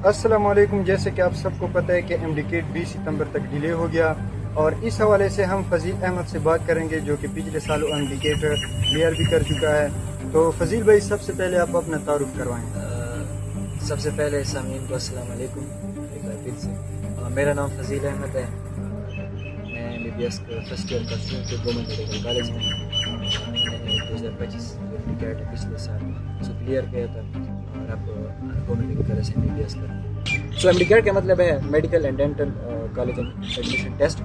السلام علیکم. جیسے کہ آپ سب کو پتہ ہے کہ MD-CAT 20 ستمبر تک ڈیلے ہو گیا، اور اس حوالے سے ہم فضیل احمد سے بات کریں گے جو کہ پچھلے سال MD-CAT کلیئر بھی کر چکا ہے. تو فضیل بھائی، سب سے پہلے آپ اپنا تعارف کروائیں. سب سے پہلے سامعین کو السلام علیکم ایک بار پھر سے. میرا نام فضیل احمد ہے. میں MBBS فرسٹ ایئر کا اسٹوڈنٹ ہوں گورنمنٹ میڈیکل کالج میں. میں نے 2025 MD-CAT پچھلے سال اسے کلیئر کیا تھا اور اب گورنمنٹ میڈیکل کالج سے MBBS کر رہا ہوں. سو MD-CAT کا مطلب ہے medical and dental college admission test.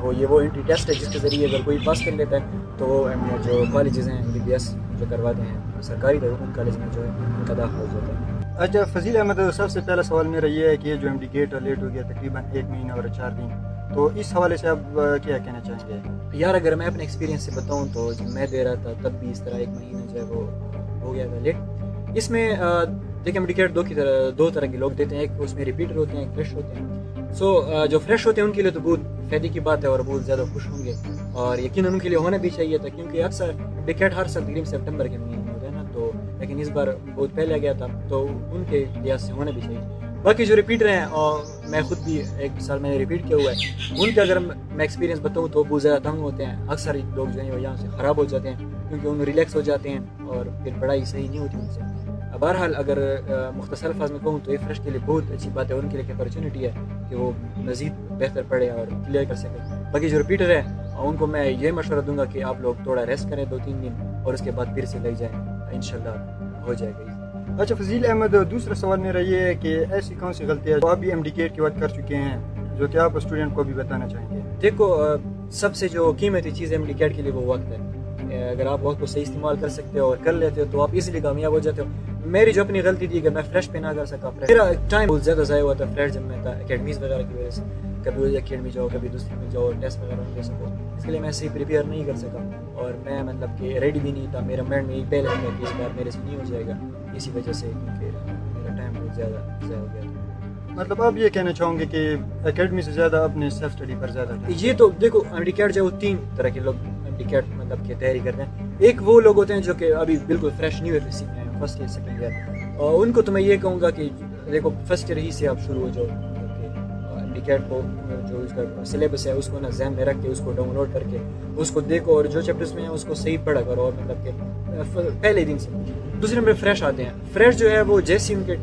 وہ انٹری ٹیسٹ ہے جس کے ذریعے اگر کوئی پاس کر لیتا ہے تو وہ جو کالجز ہیں MBBS جو کرواتے ہیں سرکاری ان کالج میں جو ہے ان کا داخلہ ہو جاتا ہے. اچھا فضیل احمد، سب سے پہلا سوال میرا یہ ہے کہ جو MD-CAT لیٹ ہو گیا تقریباً 1 مہینہ اور 4 دن، تو اس حوالے سے آپ کیا کہنا چاہیں گے؟ یار اگر میں اپنے ایکسپیرینس سے بتاؤں تو جب میں دے رہا تھا تب بھی اس طرح 1 مہینہ جو ہے وہ ہو گیا تھا لیٹ. اس میں دیکھیں MD-CAT دو طرح کے لوگ دیتے ہیں. ایک اس میں ریپیٹر ہوتے ہیں، ایک فریش ہوتے ہیں. سو جو فریش ہوتے ہیں ان کے لیے تو بہت فائدے کی بات ہے اور بہت زیادہ خوش ہوں گے، اور یقیناً ان کے لیے ہونا بھی چاہیے تھا، کیونکہ اکثر MD-CAT ہر سال تقریباً سپٹمبر کے مہینے میں ہوتا ہے نا. تو لیکن اس بار بہت پہلے گیا تھا تو ان کے لحاظ سے ہونا بھی چاہیے. باقی جو ریپیٹر ہیں، اور میں خود بھی 1 سال میں نے ریپیٹ کیا ہوا ہے، ان کا اگر میں ایکسپیرینس بتاؤں تو بہت زیادہ تنگ ہوتے ہیں. اکثر لوگ جو ہیں وہ یہاں سے خراب ہو جاتے ہیں کیونکہ ان ریلیکس ہو جاتے ہیں اور پھر پڑھائی صحیح نہیں ہوتی ان سے. بہرحال اگر مختصر الفاظ میں کہوں تو یہ فریش کے لیے بہت اچھی بات ہے، ان کے لیے ایک اپرچونیٹی ہے کہ وہ مزید بہتر پڑھے اور کلیئر کر سکیں. باقی جو ریپیٹر ہے ان کو میں یہ مشورہ دوں گا کہ آپ لوگ تھوڑا ریسٹ کریں 2-3 دن اور اس کے بعد پھر سے لگ جائیں، انشاءاللہ ہو جائے گا. اچھا فضیل احمد، دوسرا سوال میرا یہ ہے کہ ایسی کون سی غلطی ہے جو آپ بھی MD-CAT کے وقت کر چکے ہیں جو کہ آپ اسٹوڈنٹ کو بھی بتانا چاہیں گے؟ دیکھو، سب سے جو قیمتی چیز ہے MD-CAT کے لیے وہ وقت ہے. اگر آپ وقت کو صحیح استعمال کر سکتے ہو اور کر لیتے ہو تو آپ ایزیلی کامیاب ہو جاتے ہو. میری جو اپنی غلطی تھی کہ میں فریش پہ نہ کر سکا. میرا ٹائم بہت زیادہ ضائع ہوا تھا فریش جب میں تھا اکیڈمیز وغیرہ کی وجہ سے. کبھی وہ اکیڈمی جاؤ، کبھی دوسری میں جاؤ، ٹیسٹ وغیرہ نہیں دے سکو. اس کے لیے میں صحیح پریپیئر نہیں کر سکا اور میں مطلب کہ ریڈی بھی نہیں تھا. میرا مائنڈ میں ایک پہلے ہے کہ اس بار میرے سے نہیں ہو جائے گا، اسی وجہ سے کیونکہ میرا ٹائم بہت زیادہ ضائع ہو گیا تھا. مطلب آپ یہ کہنا چاہوں گے کہ اکیڈمی سے زیادہ اپنے سیلف اسٹڈی پر زیادہ ٹائم؟ یہ تو دیکھو MD-CAT جو 3 طرح کے لوگ MD-CAT مطلب کہ تیاری کرتے ہیں. ایک وہ لوگ ہوتے ہیں جو کہ ابھی بالکل فریش نہیں ہوتے سیکھنے ہیں، فرسٹ ایئر سیکنڈ ایئر، اور ان کو تو میں یہ کہوں گا کہ دیکھو فرسٹ ایئر ہی سے آپ شروع ہو جاؤ. MD-CAT کو جو اس کا سلیبس ہے اس کو نا ذہن میں رکھ کے اس کو ڈاؤن لوڈ کر کے اس کو دیکھو اور جو چیپٹرز میں ہیں اس کو صحیح پڑھا کرو، اور مطلب کہ پہلے دن سے. دوسرے نمبر فریش آتے ہیں. فریش جو ہے وہ جیسے ان کے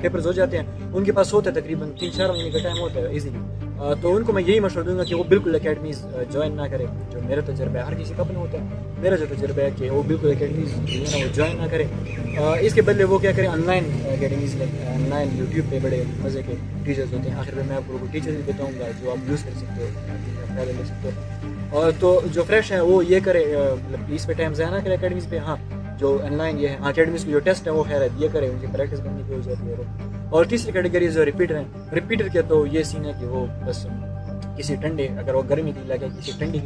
پیپرز ہو جاتے ہیں ان کے پاس ہوتا ہے تقریباً 3-4 مہینے کا ٹائم ہوتا ہے ایزیلی. تو ان کو میں یہی مشورہ دوں گا کہ وہ بالکل اکیڈمیز جوائن نہ کرے. جو میرا تجربہ ہے، ہر کسی کا اپنا ہوتا ہے، میرا جو تجربہ ہے کہ وہ بالکل اکیڈمیز جو ہے نا وہ جوائن نہ کرے. اس کے بدلے وہ کیا کرے، آن لائن اکیڈمیز لیں. آن لائن یوٹیوب پہ بڑے مزے کے ٹیچرز ہوتے ہیں. آخر میں آپ لوگوں کو ٹیچرز بھی بتاؤں گا جو آپ یوز کر سکتے ہو، فائدہ لے سکتے ہو. اور تو جو فریش ہے وہ یہ کرے، مطلب اس پہ ٹائم ضائع نہ کرے اکیڈمیز پہ. ہاں جو آن لائن یہ ہے اکیڈمیز کی جو ٹیسٹ ہے وہ خیر ہے یہ کرے، ان کی پریکٹس کرنے کی ہو جاتی ہے. اور تیسری کیٹیگری جو ریپیٹر ہیں، ریپیٹر کے تو یہ سین ہے کہ وہ بس کسی ٹھنڈے، اگر وہ گرمی کے علاقے کسی ٹھنڈے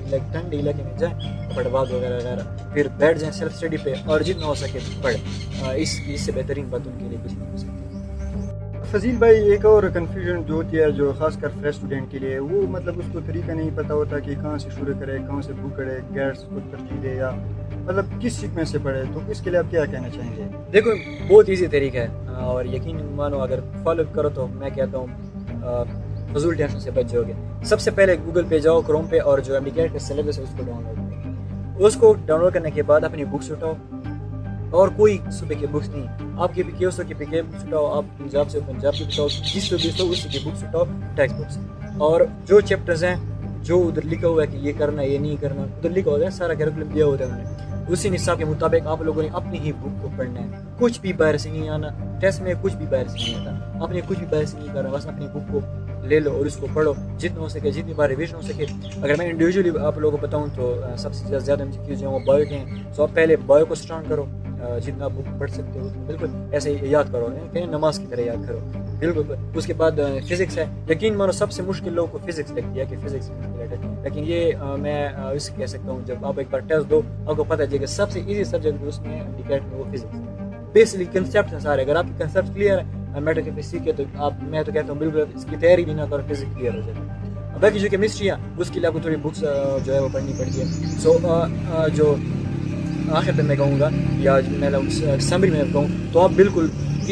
علاقے میں جائیں پڑھ باغ وغیرہ وغیرہ، پھر بیٹھ جائیں سیلف اسٹڈی پہ اور جتنا ہو سکے پڑھ. اس سے بہترین بات ان کے لیے کچھ نہیں ہو سکتی. فضیل بھائی، ایک اور کنفیوژن جو ہوتی ہے جو خاص کر فریش اسٹوڈنٹ کے لیے، وہ مطلب اس کو طریقہ نہیں پتہ ہوتا کہ کہاں سے شروع کرے، کہاں سے بک کرے، گیٹس کو ترجیح دے یا مطلب کس سیکوینس سے پڑھے. تو اس کے لیے آپ کیا کہنا چاہیں گے؟ دیکھو بہت ایزی طریقہ ہے اور یقین مانو اگر فالو کرو تو میں کہتا ہوں فضول ٹینشن سے بچ جاؤ گے. سب سے پہلے گوگل پہ جاؤ، کروم پہ، اور جو MD-CAT کا سلیبس ہے اس کو ڈاؤن لوڈ کرو. اس کو ڈاؤن لوڈ کرنے کے بعد اپنی بکس اٹھاؤ، اور کوئی صوبے کی بکس نہیں، آپ کے PKO سے PK بکس اٹھاؤ، آپ پنجاب سے پنجاب کی اٹھاؤ، جس سے بھی ہو اسی کی بکس اٹھاؤ، ٹیکسٹ بکس. اور جو چیپٹرز ہیں جو ادھر لکھا ہوا ہے کہ یہ کرنا ہے یہ نہیں کرنا، ادھر لکھا ہوتا ہے، سارا کیریکولم دیا ہوتا ہے انہوں نے. اسی نصاب کے مطابق آپ لوگوں نے اپنی ہی بک کو پڑھنا ہے. کچھ بھی باہر سے نہیں آنا، ٹیسٹ میں کچھ بھی باہر سے نہیں آتا. آپ نے کچھ بھی باہر سے نہیں کرنا، بس اپنی بک کو لے لو اور اس کو پڑھو جتنا ہو سکے، جتنی بار ریویژن ہو سکے. اگر میں انڈیویجولی آپ لوگوں کو بتاؤں تو سب سے زیادہ MCQs جو ہیں وہ بایو کے ہیں. سو آپ پہلے بایو کو اسٹارٹ کرو، جتنا بک پڑھ سکتے ہو بالکل ایسے ہی یاد کرو، کہ نماز کی طرح یاد کرو بالکل. اس کے بعد فزکس ہے. یقین مانو سب سے مشکل لوگوں کو فزکس لگتی ہے کہ فزکس ریلیٹڈ، لیکن یہ میں اس کہہ سکتا ہوں جب آپ ایک بار ٹیسٹ دو آپ کو پتہ چلے کہ سب سے ایزی سبجیکٹ اس میں MD-CAT میں وہ فزکس ہے. بیسکلی کنسیپٹ ہیں سارے. اگر آپ کی کنسیپٹ کلیئر ہے میٹر کے سیکھے تو آپ، میں تو کہتا ہوں بالکل اس کی تیاری بھی نہ کرو، فزکس کلیئر ہو جائے. باقی جو کیمسٹری ہے اس کے لیے آپ کو تھوڑی بکس جو ہے وہ پڑھنی پڑتی ہے. سو جو آخر پہ میں کہوں گا یا میں سمری میں کہوں تو آپ بالکل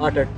8